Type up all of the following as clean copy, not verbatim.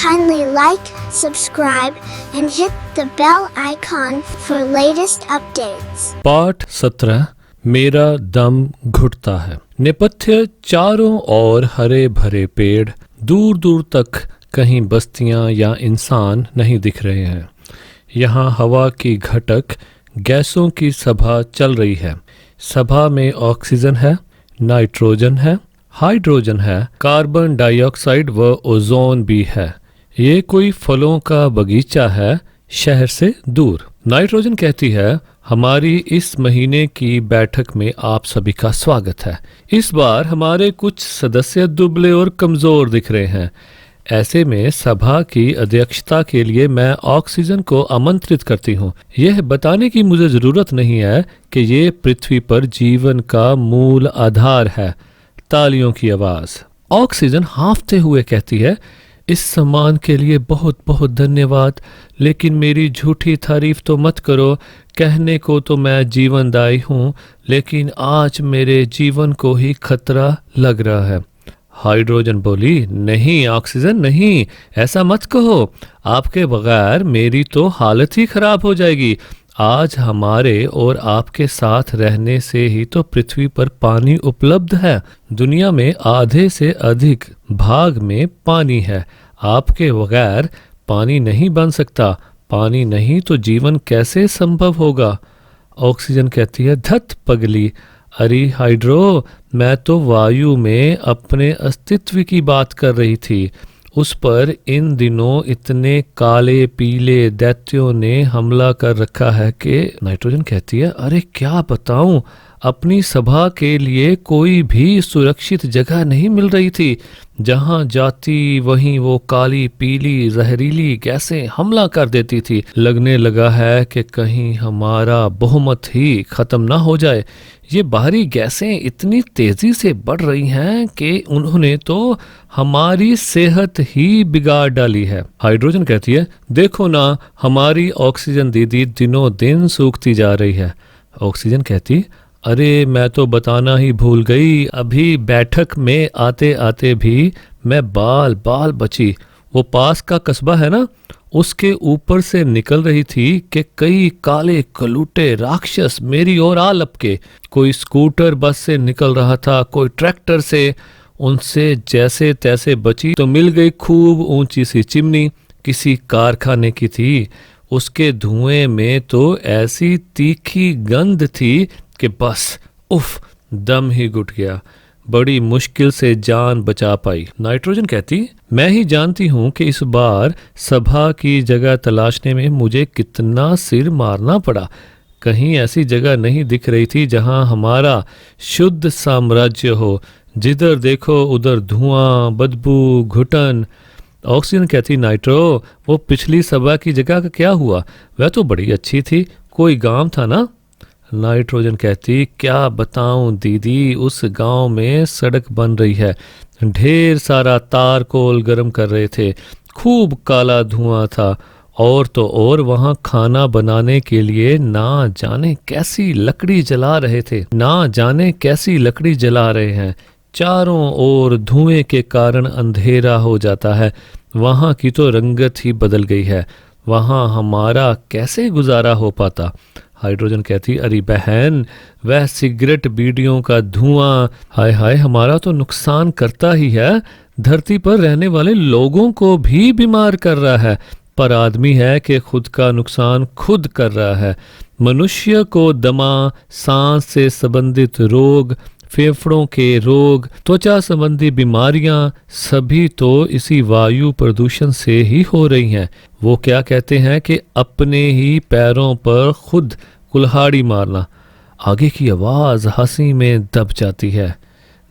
Kindly like, subscribe, and hit the bell icon for latest updates. पाठ 17 मेरा दम घुटता है। नेपथ्य चारों ओर हरे भरे पेड़, दूर दूर तक कहीं बस्तियां या इंसान नहीं दिख रहे हैं। यहाँ हवा की घटक गैसों की सभा चल रही है। सभा में ऑक्सीजन है, नाइट्रोजन है, हाइड्रोजन है, कार्बन डाइऑक्साइड व ओजोन भी है। ये कोई फलों का बगीचा है, शहर से दूर। नाइट्रोजन कहती है, हमारी इस महीने की बैठक में आप सभी का स्वागत है। इस बार हमारे कुछ सदस्य दुबले और कमजोर दिख रहे हैं। ऐसे में सभा की अध्यक्षता के लिए मैं ऑक्सीजन को आमंत्रित करती हूँ। यह बताने की मुझे जरूरत नहीं है कि ये पृथ्वी पर जीवन का मूल आधार है। तालियों की आवाज। ऑक्सीजन हाँफते हुए कहती है, इस सम्मान के लिए बहुत बहुत धन्यवाद, लेकिन मेरी झूठी तारीफ तो मत करो। कहने को तो मैं जीवनदायी हूँ, लेकिन आज मेरे जीवन को ही खतरा लग रहा है। हाइड्रोजन बोली, नहीं ऑक्सीजन नहीं, ऐसा मत कहो। आपके बगैर मेरी तो हालत ही खराब हो जाएगी। आज हमारे और आपके साथ रहने से ही तो पृथ्वी पर पानी उपलब्ध है। दुनिया में आधे से अधिक भाग में पानी है। आपके बगैर पानी नहीं बन सकता। पानी नहीं तो जीवन कैसे संभव होगा? ऑक्सीजन कहती है, धत पगली, अरे हाइड्रो, मैं तो वायु में अपने अस्तित्व की बात कर रही थी। उस पर इन दिनों इतने काले पीले दैत्यों ने हमला कर रखा है कि नाइट्रोजन कहती है, अरे क्या बताऊं, अपनी सभा के लिए कोई भी सुरक्षित जगह नहीं मिल रही थी। जहां जाती वहीं वो काली पीली जहरीली गैसें हमला कर देती थी। लगने लगा है कि कहीं हमारा बहुमत ही खत्म ना हो जाए। ये बाहरी गैसें इतनी तेजी से बढ़ रही हैं कि उन्होंने तो हमारी सेहत ही बिगाड़ डाली है। हाइड्रोजन कहती है, देखो ना, हमारी ऑक्सीजन दीदी दिनों दिन सूखती जा रही है। ऑक्सीजन कहती, अरे मैं तो बताना ही भूल गई, अभी बैठक में आते आते भी मैं बाल बाल बची। वो पास का कस्बा है ना, उसके ऊपर से निकल रही थी कि कई काले कलूटे राक्षस मेरी ओर आ लपके। कोई स्कूटर बस से निकल रहा था, कोई ट्रैक्टर से। उनसे जैसे तैसे बची तो मिल गई खूब ऊंची सी चिमनी, किसी कारखाने की थी। उसके धुएं में तो ऐसी तीखी गंध थी कि बस उफ, दम ही घुट गया। बड़ी मुश्किल से जान बचा पाई। नाइट्रोजन कहती, मैं ही जानती हूँ कि इस बार सभा की जगह तलाशने में मुझे कितना सिर मारना पड़ा। कहीं ऐसी जगह नहीं दिख रही थी जहाँ हमारा शुद्ध साम्राज्य हो। जिधर देखो उधर धुआं, बदबू, घुटन। ऑक्सीजन कहती, नाइट्रो, वो पिछली सभा की जगह का क्या हुआ? वह तो बड़ी अच्छी थी, कोई गांव था ना? नाइट्रोजन कहती, क्या बताऊं दीदी, उस गांव में सड़क बन रही है। ढेर सारा तार कोल गर्म कर रहे थे, खूब काला धुआं था। और तो और वहां खाना बनाने के लिए ना जाने कैसी लकड़ी जला रहे थे। ना जाने कैसी लकड़ी जला रहे हैं। चारों ओर धुएं के कारण अंधेरा हो जाता है। वहां की तो रंगत ही बदल गई है। वहां हमारा कैसे गुजारा हो पाता? हाइड्रोजन कहती, अरे बहन, वह सिगरेट बीड़ियों का धुआं, हाय हाय, हमारा तो नुकसान करता ही है, धरती पर रहने वाले लोगों को भी बीमार कर रहा है। पर आदमी है कि खुद का नुकसान खुद कर रहा है। मनुष्य को दमा, सांस से संबंधित रोग, फेफड़ों के रोग, त्वचा संबंधी बीमारियां, सभी तो इसी वायु प्रदूषण से ही हो रही हैं। वो क्या कहते हैं कि अपने ही पैरों पर खुद कुल्हाड़ी मारना। आगे की आवाज हंसी में दब जाती है।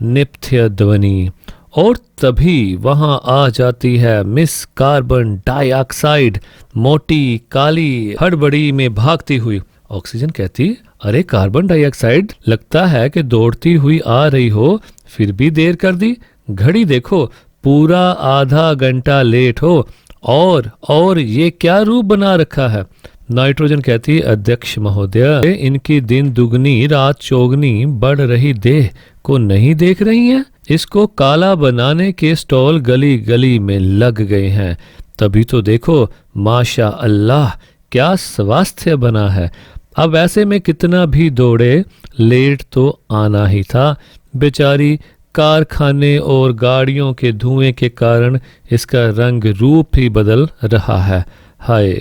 निप्थ्य ध्वनि। और तभी वहां आ जाती है मिस कार्बन डाइऑक्साइड, मोटी काली हड़बड़ी में भागती हुई। ऑक्सीजन कहती, अरे कार्बन डाइऑक्साइड, लगता है कि दौड़ती हुई आ रही हो, फिर भी देर कर दी। घड़ी देखो, पूरा आधा घंटा लेट हो। और ये क्या रूप बना रखा है? नाइट्रोजन कहती, अध्यक्ष महोदय, इनकी दिन दुगनी रात चौगनी बढ़ रही देह को नहीं देख रही हैं? इसको काला बनाने के स्टॉल गली गली में लग गए हैं। तभी तो देखो माशा अल्लाह क्या स्वास्थ्य बना है। अब ऐसे में कितना भी दौड़े लेट तो आना ही था। बेचारी कारखाने और गाड़ियों के धुएं के कारण इसका रंग रूप ही बदल रहा है। हाय।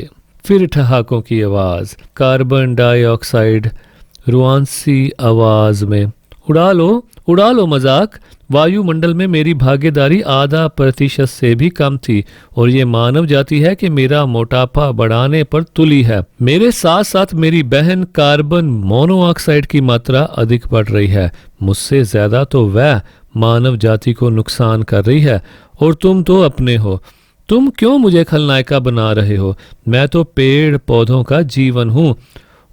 फिर ठहाकों की आवाज, कार्बन डाइऑक्साइड रुआंसी आवाज में, उड़ा लो मजाक। वायुमंडल में मेरी भागीदारी 0.5% से भी कम थी और ये मानव जाति है कि मेरा मोटापा बढ़ाने पर तुली है। मेरे साथ साथ मेरी बहन कार्बन मोनोऑक्साइड की मात्रा अधिक बढ़ रही है। मुझसे ज्यादा तो वह मानव जाति को नुकसान कर रही है और तुम तो अपने हो। तुम क्यों मुझे खलनायका बना रहे हो? मैं तो पेड़ पौधों का जीवन हूँ।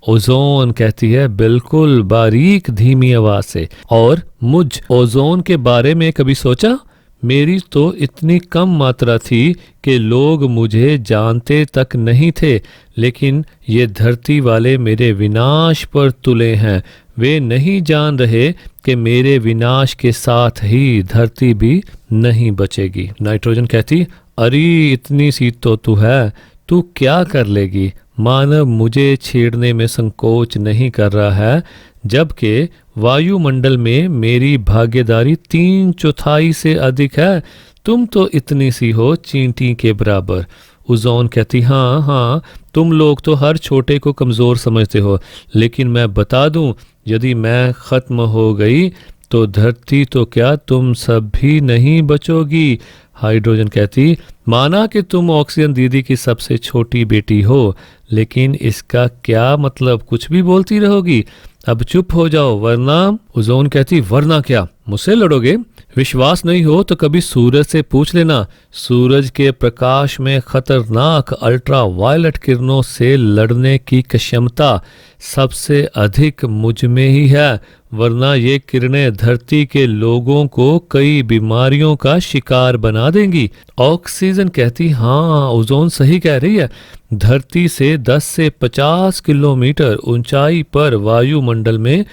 ओजोन कहती है बिल्कुल बारीक धीमी आवाज से। और मुझ ओजोन के बारे में कभी सोचा? मेरी तो इतनी कम मात्रा थी कि लोग मुझे जानते तक नहीं थे, लेकिन ये धरती वाले मेरे विनाश पर तुले हैं। वे नहीं जान रहे कि मेरे विनाश के साथ ही धरती भी नहीं बचेगी। नाइट्रोजन कहती, अरे इतनी सी तो तू है, तू क्या कर लेगी? मानव मुझे छेड़ने में संकोच नहीं कर रहा है, जबकि वायुमंडल में मेरी भागीदारी 3/4 से अधिक है। तुम तो इतनी सी हो चींटी के बराबर। ओजोन कहती, हाँ, तुम लोग तो हर छोटे को कमज़ोर समझते हो, लेकिन मैं बता दूं, यदि मैं ख़त्म हो गई तो धरती तो क्या तुम सब भी नहीं बचोगी। हाइड्रोजन कहती, माना कि तुम ऑक्सीजन दीदी की सबसे छोटी बेटी हो, लेकिन इसका क्या मतलब? कुछ भी बोलती रहोगी। अब चुप हो जाओ वरना। ओजोन कहती, वरना क्या? मुझसे लड़ोगे? विश्वास नहीं हो तो कभी सूरज से पूछ लेना। सूरज के प्रकाश में खतरनाक अल्ट्रा वायलेट किरणों से लड़ने की क्षमता सबसे अधिक मुझ में ही है, वरना ये किरणें धरती के लोगों को कई बीमारियों का शिकार बना देंगी। ऑक्सीजन कहती, हाँ, ओजोन सही कह रही है। धरती से 10 से 50 किलोमीटर ऊंचाई पर वायुमंडल में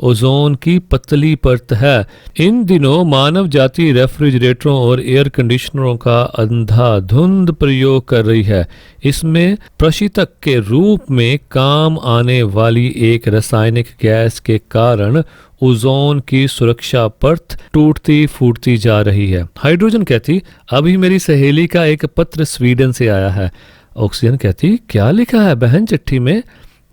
ओजोन की पतली परत है। इन दिनों मानव जाति रेफ्रिजरेटरों और एयर कंडीशनरों का अंधाधुंध प्रयोग कर रही है। इसमें प्रशीतक के रूप में काम आने वाली एक रासायनिक गैस के कारण ओजोन की सुरक्षा परत टूटती फूटती जा रही है। हाइड्रोजन कहती, अभी मेरी सहेली का एक पत्र स्वीडन से आया है। ऑक्सीजन कहती, क्या लिखा है बहन चिट्ठी में?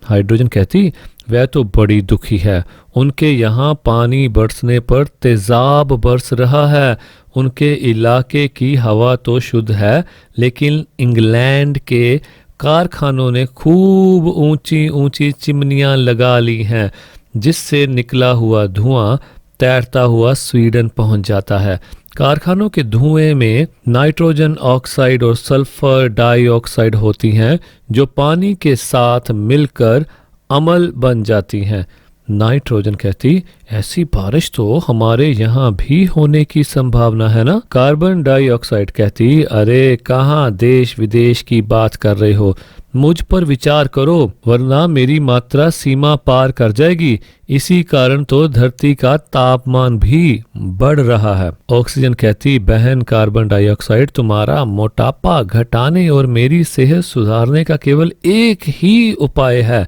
हाइड्रोजन कहती, वह तो बड़ी दुखी है। उनके यहाँ पानी बरसने पर तेजाब बरस रहा है। उनके इलाके की हवा तो शुद्ध है, लेकिन इंग्लैंड के कारखानों ने खूब ऊंची ऊंची चिमनियां लगा ली हैं, जिससे निकला हुआ धुआं तैरता हुआ स्वीडन पहुंच जाता है। कारखानों के धुएं में नाइट्रोजन ऑक्साइड और सल्फर डाइऑक्साइड होती हैं, जो पानी के साथ मिलकर अम्ल बन जाती हैं। नाइट्रोजन कहती, ऐसी बारिश तो हमारे यहाँ भी होने की संभावना है ना? कार्बन डाइऑक्साइड कहती, अरे कहाँ देश विदेश की बात कर रहे हो? मुझ पर विचार करो, वरना मेरी मात्रा सीमा पार कर जाएगी। इसी कारण तो धरती का तापमान भी बढ़ रहा है। ऑक्सीजन कहती, बहन कार्बन डाइऑक्साइड, तुम्हारा मोटापा घटाने और मेरी सेहत सुधारने का केवल एक ही उपाय है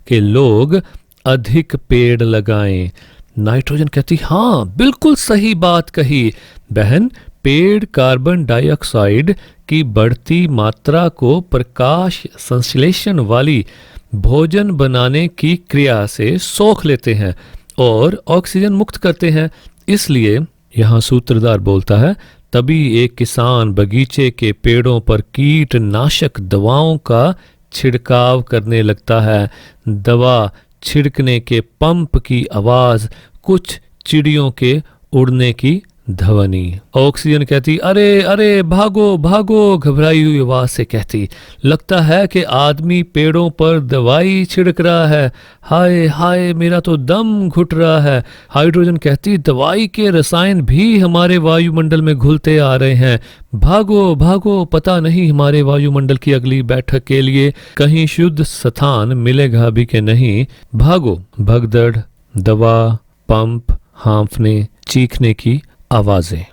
कि लोग अधिक पेड़ लगाएं। नाइट्रोजन कहती, हाँ, बिल्कुल सही बात कही बहन। पेड़ कार्बन डाइऑक्साइड की बढ़ती मात्रा को प्रकाश संश्लेषण वाली भोजन बनाने की क्रिया से सोख लेते हैं और ऑक्सीजन मुक्त करते हैं। इसलिए यहाँ सूत्रधार बोलता है, तभी एक किसान बगीचे के पेड़ों पर कीटनाशक दवाओं का छिड़काव करने लगता है। दवा छिड़कने के पंप की आवाज, कुछ चिड़ियों के उड़ने की ध्वनि। ऑक्सीजन कहती, अरे अरे भागो भागो, घबराई हुई आवाज से कहती, लगता है कि आदमी पेड़ों पर दवाई छिड़क रहा है। हाय हाय, मेरा तो दम घुट रहा है। हाइड्रोजन कहती, दवाई के रसायन भी हमारे वायुमंडल में घुलते आ रहे हैं। भागो भागो, पता नहीं हमारे वायुमंडल की अगली बैठक के लिए कहीं शुद्ध स्थान मिलेगा भी कि नहीं। भागो। भगदड़, दवा, पंप, हाँफने, चीखने की आवाजें।